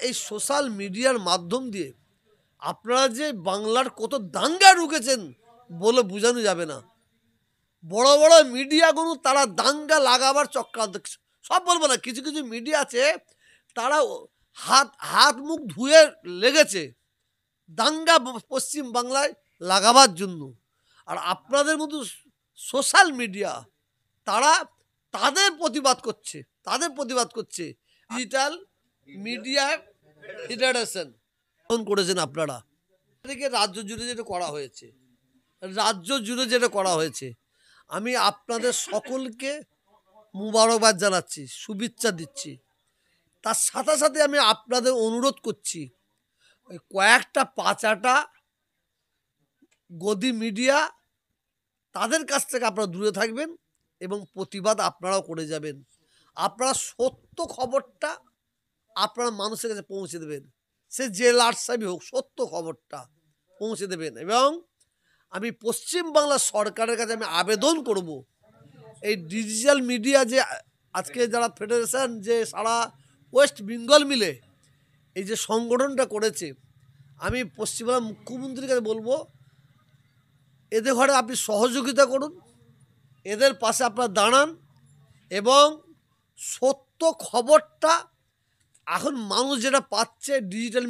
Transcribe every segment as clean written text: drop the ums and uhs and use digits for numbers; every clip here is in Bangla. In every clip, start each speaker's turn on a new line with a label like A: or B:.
A: এই সোশ্যাল মিডিয়ার মাধ্যম দিয়ে আপনারা যে বাংলার কত দাঙ্গা ঢুকেছেন বলে বোঝানো যাবে না। বড় বড় মিডিয়াগুলো তারা দাঙ্গা লাগাবার চক্রান্ত, সব বলবো না, কিছু কিছু মিডিয়া আছে তারা হাত হাত মুখ ধুয়ে লেগেছে দাঙ্গা পশ্চিম বাংলায় লাগাবার জন্য। আর আপনাদের মতো সোশ্যাল মিডিয়া তারা তাদের প্রতিবাদ করছে ডিজিটাল মিডিয়া ফেডারেশন করেছেন আপনারা। এদিকে রাজ্য জুড়ে যেটা করা হয়েছে আমি আপনাদের সকলকে মুবারকবাদ জানাচ্ছি, শুভেচ্ছা দিচ্ছি। তার সাথে সাথে আমি আপনাদের অনুরোধ করছি ওই কয়েকটা পাচাটা গদি মিডিয়া তাদের কাছ থেকে আপনারা দূরে থাকবেন এবং প্রতিবাদ আপনারাও করে যাবেন। আপনারা সত্য খবরটা আপনারা মানুষের কাছে পৌঁছে দেবেন, সে যে লাটসাবি হোক, সত্য খবরটা পৌঁছে দেবেন। এবং আমি পশ্চিমবাংলা সরকারের কাছে আমি আবেদন করব, এই ডিজিটাল মিডিয়া যে আজকে যারা ফেডারেশন যে সারা ওয়েস্ট বেঙ্গল মিলে এই যে সংগঠনটা করেছে, আমি পশ্চিমবাংলার মুখ্যমন্ত্রীর কাছে বলবো এদের ঘরে আপনি সহযোগিতা করুন, এদের পাশে আপনারা দাঁড়ান এবং সত্য খবরটা এখন মানুষ যেটা পাচ্ছে ডিজিটাল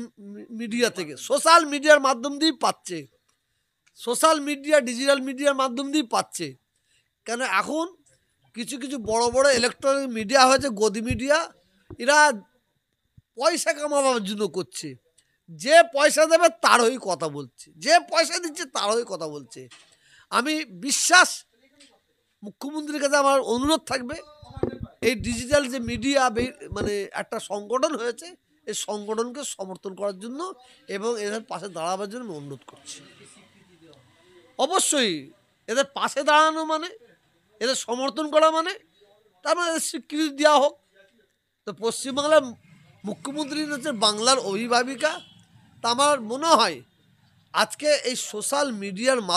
A: মিডিয়া থেকে, সোশ্যাল মিডিয়ার মাধ্যম দিয়েই পাচ্ছে, ডিজিটাল মিডিয়ার মাধ্যম দিয়েই পাচ্ছে। কেন এখন কিছু কিছু বড় বড় ইলেকট্রনিক মিডিয়া হয়েছে, গদি মিডিয়া, এরা পয়সা কামাবার জন্য করছে। যে পয়সা দেবে তার হয়ে কথা বলছে, যে পয়সা দিচ্ছে তার হয়ে কথা বলছে। আমি বিশ্বাস মুখ্যমন্ত্রীর কাছে আমার অনুরোধ থাকবে এই ডিজিটাল যে মিডিয়া মানে একটা সংগঠন হয়েছে, এই সংগঠনকে সমর্থন করার জন্য এবং এদের পাশে দাঁড়াবার জন্য আমি অনুরোধ করছি। অবশ্যই এদের পাশে দাঁড়ানো মানে, এদের সমর্থন করা মানে, তার মানে এদের স্বীকৃতি দেওয়া হোক। তো পশ্চিমবাংলার মুখ্যমন্ত্রী হচ্ছে বাংলার অভিভাবিকা। তা আমার মনে হয় আজকে এই সোশ্যাল মিডিয়ার মাধ্যমে